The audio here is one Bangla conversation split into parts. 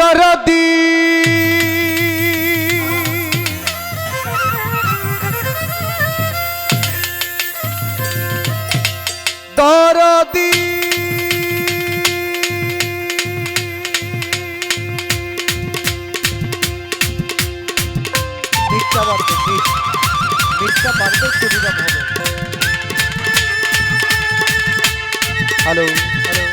দরদি দরদি মিথ্যা বাড়বে মিথ্যা বাড়বে সুবিধা হবে। হ্যালো হ্যালো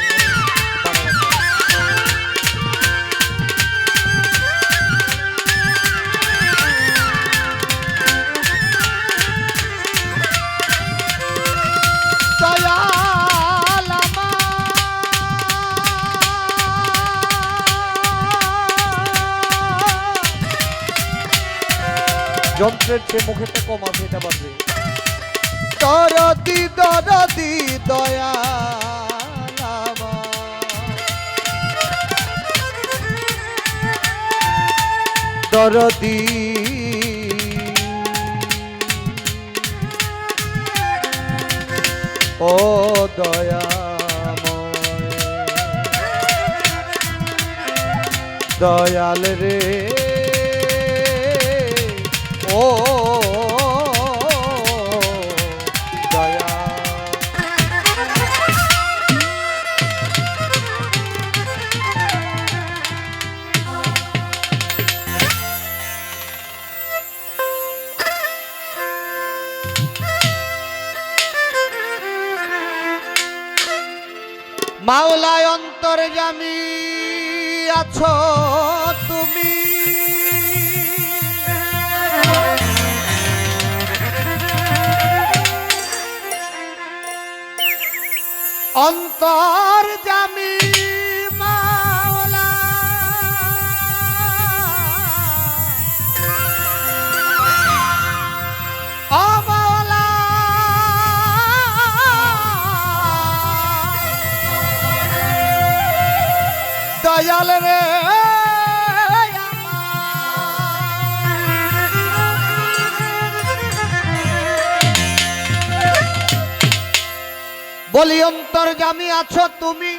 যন্ত্রের চেয়ে মুখেরটা কম আছে, এটা বাড়বে। দরদি দরদি দয়াল দরদি ও দয়াময় দয়াল রে ও দয়া মাওলায় অন্তর্যামী আছো তুমি অন্তর্যামী মাওলা ও মাওলা দয়াল রে বলি অন্তর্যামী আছো তুমি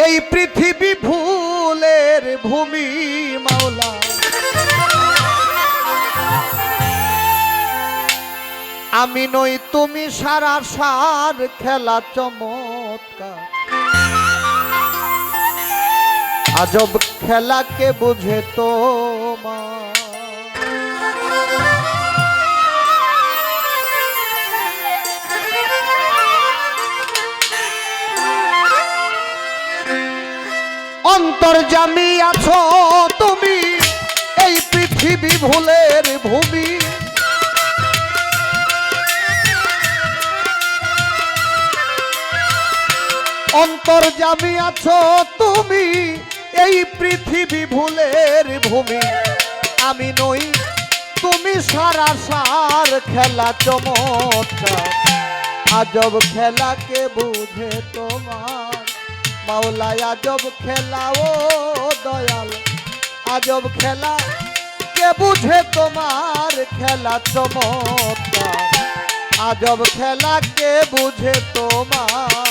এই পৃথিবী ভুলের ভূমি মাওলা আমি নই তুমি সারা সার খেলা চমৎকার আজব খেলাকে বুঝে তোমার অন্তর্যামী আছো তুমি এই পৃথিবী ভুলের ভূমি অন্তর্যামী আছো তুমি এই পৃথিবী ভুলের ভূমি আমি নই তুমি সারা সার খেলা চমৎকার আজব খেলাকে বুঝে তোমার মাওলা আজব খেলা ও দয়াল আজব খেলা কে বুঝে তোমার খেলা চমৎকার আজব খেলা কে বুঝে তোমার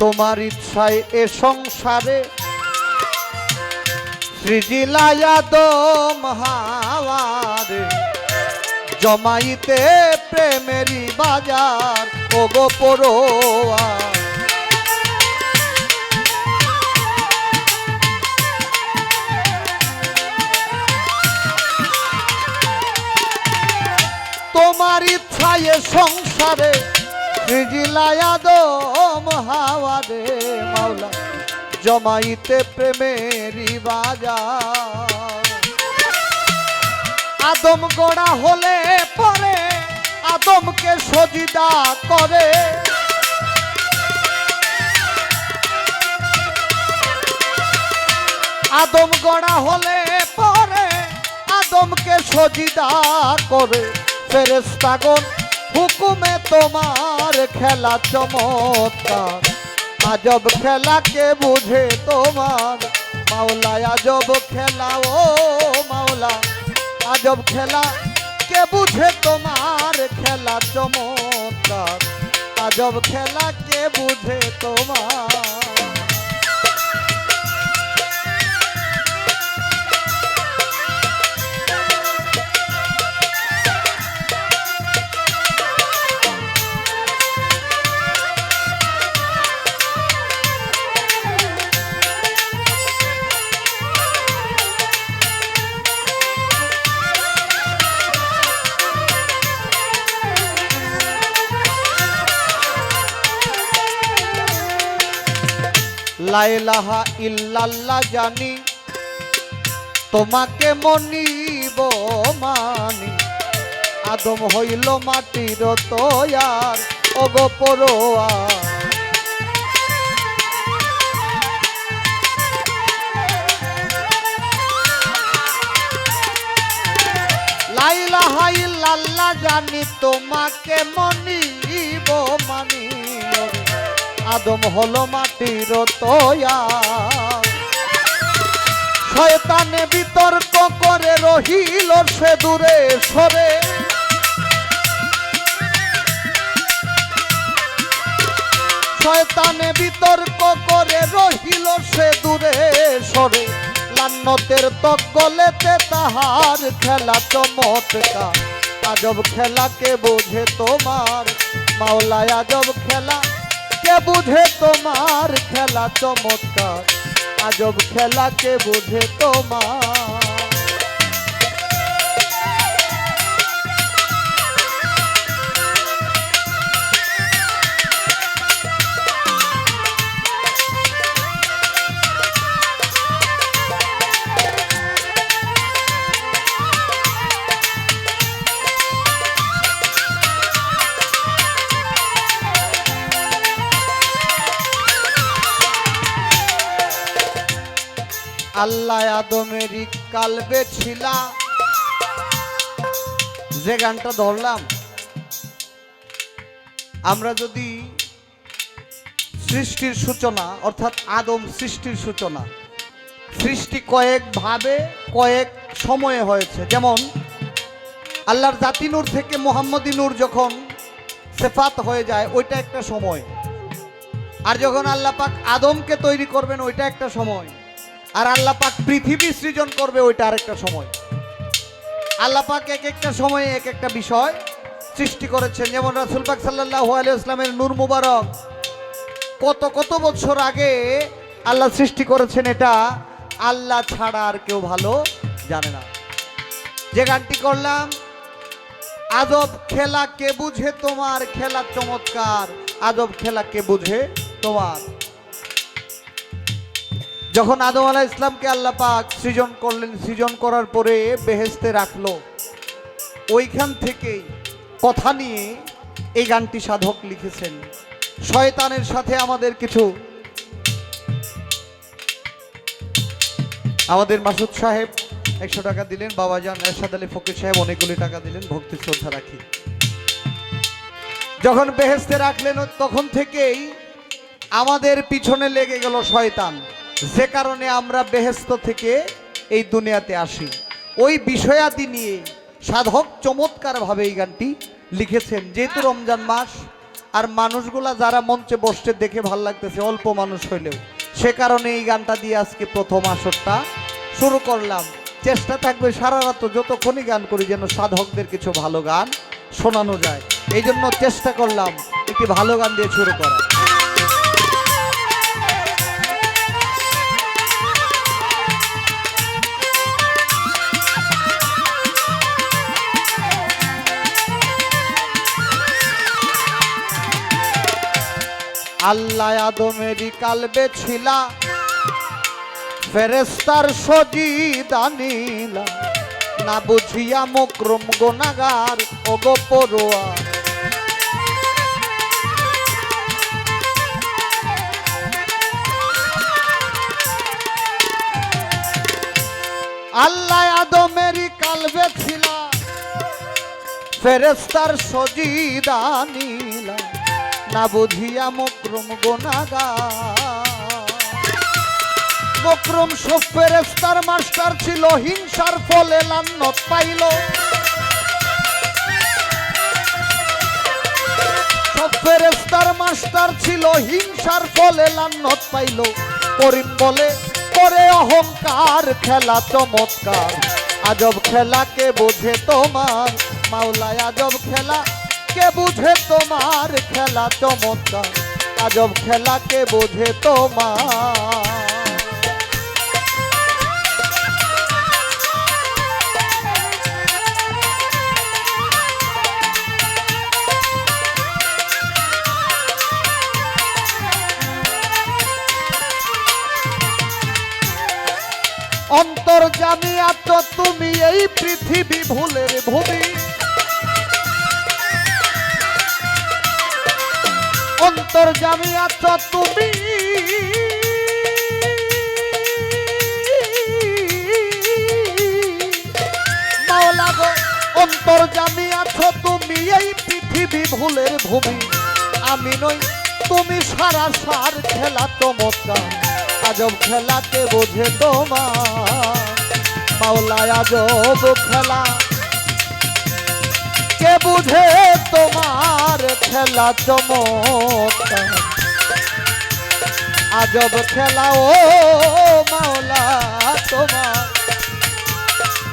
তোমার ইচ্ছায় এ সংসারে সৃজিলায়া দম হাওয়ারে জমাইতে প্রেমেরই বাজার ওগো পড়োয়া তোমার ইচ্ছায় সংসারে সৃজিলায়া দম হাওয়ারে মাওলা জমাইতে প্রেমেরই বাজার আদম গোড়া হলে পরে আদমকে সজিদা করে আদম গড়া হলে পরে আদমকে সজিদা করে ফেরেশতাগণ হুকুমে তোমার খেলা চমৎকার। আজব খেলাকে বুঝে তোমার মাওলা, আজব খেলা ও মাওলা, আজব খেলা কে বুঝে তোমার খেলা চমৎকার। আজব খেলা কে বুঝে তোমার। লা ইলাহা ইল্লাল্লাহ জানি তোমাকে মনিব মানি। আদম হইল মাটির তৈয়ার ওগো পরোয়ার। লা ইলাহা ইল্লাল্লাহ জানি তোমাকে মনিব মানি। আদম হলো মাটির তৈয়ার। শয়তানে বিতর্ক করে রহিল সে দূরে সরে। শয়তানে বিতর্ক করে রহিল সে দূরে সরে। লান্নতের তকলেতে তাহার খেলা চমৎকার। আজব খেলাকে বুঝে তোমার মাওলা, আজব খেলা কে বুঝে তোমার খেলা চমৎকার। আজব খেলা কে বুঝে তোমার। আল্লাহ আদমেরই কালবে ছিলা। যে গানটা ধরলাম, আমরা যদি সৃষ্টির সূচনা অর্থাৎ আদম সৃষ্টির সূচনা, সৃষ্টি কয়েক ভাবে কয়েক সময়ে হয়েছে। যেমন আল্লাহর জাতি নূর থেকে মোহাম্মদী নূর যখন সেফাত হয়ে যায় ওইটা একটা সময়, আর যখন আল্লাহ পাক আদমকে তৈরি করবেন ওইটা একটা সময়, আর আল্লাহ পাক পৃথিবী সৃজন করবে ওইটা আরেকটা সময়। আল্লাহ পাক এক একটা সময়ে এক একটা বিষয় সৃষ্টি করেছেন। যেমন রাসূল পাক সাল্লাল্লাহু আলাইহি ওয়াসাল্লামের নূর মুবারক কত কত বছর আগে আল্লাহ সৃষ্টি করেছেন, এটা আল্লাহ ছাড়া আর কেউ ভালো জানে না। যে গানটি করলাম, আজব খেলা কে বুঝে তোমার খেলা চমৎকার। আজব খেলা কে বুঝে তোমার। যখন আদম আলাইহিস ইসলামকে আল্লাহ পাক সৃজন করলেন, সৃজন করার পরে বেহেশতে রাখলো, ওইখান থেকেই কথা নিয়ে এই গানটি সাধক লিখেছেন। শয়তানের সাথে আমাদের কিছু, আমাদের মাসুদ সাহেব 100 টাকা দিলেন, বাবাজান এরশাদ আলী ফকির সাহেব অনেকগুলি টাকা দিলেন, ভক্তি শ্রদ্ধা রাখি। যখন বেহেশতে রাখলেন তখন থেকেই আমাদের পিছনে লেগে গেল শয়তান, যে কারণে আমরা বেহেশত থেকে এই দুনিয়াতে আসি। ওই বিষয়াদি নিয়ে সাধক চমৎকারভাবে এই গানটি লিখেছেন। যেহেতু রমজান মাস আর মানুষগুলা যারা মঞ্চে বসতে দেখে ভাল লাগতেছে, অল্প মানুষ হইলেও, সে কারণে এই গানটা দিয়ে আজকে প্রথম আসরটা শুরু করলাম। চেষ্টা থাকবে সারা রাত যতক্ষণই গান করি যেন সাধকদের কিছু ভালো গান শোনানো যায়। এই জন্য চেষ্টা করলাম একটি ভালো গান দিয়ে শুরু করা। আল্লাহ আদমেরই কালবে ছিলা, ফেরেশতার সজিদা নীলা। না বুঝিয়া মুকরম গুনাহগার ওগো পরোয়ার। ফেরেস্তার সজিদা নীলা না বুঝিয়া মকরম গুনাহগার। মকরম সব ফেরেস্তার মাস্টার ছিল, হিংসার ফলে লান্নত পাইল। সব ফেরেস্তার মাস্টার ছিল, হিংসার ফলে লান্নত পাইল। করিম বলে করে অহংকার, খেলা চমৎকার, আজব খেলা কে বুঝে তোমার মাওলায়, আজব খেলা কে বুঝে তোমার, খেলা চমৎকার, আজব খেলা কে বুঝে তোমার। অন্তর্যামী আছো তুমি এই পৃথিবী ভুলের ভূমি। অন্তর্যামী আছো তুমি মাওলা গো, অন্তর্যামী আছো তুমি এই পৃথিবী ভুলের ভূমি। আমি নই তুমি সারা সার, খেলা চমৎকার, আজব খেলাকে বোঝে তোমার মাওলা, আজব খেলা কে বুঝে তোমার, খেলা চমৎকার, আজব খেলা ও মাওলা তোমার,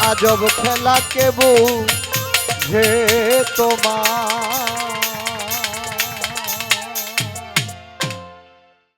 আজব খেলা কে বুঝে তোমার।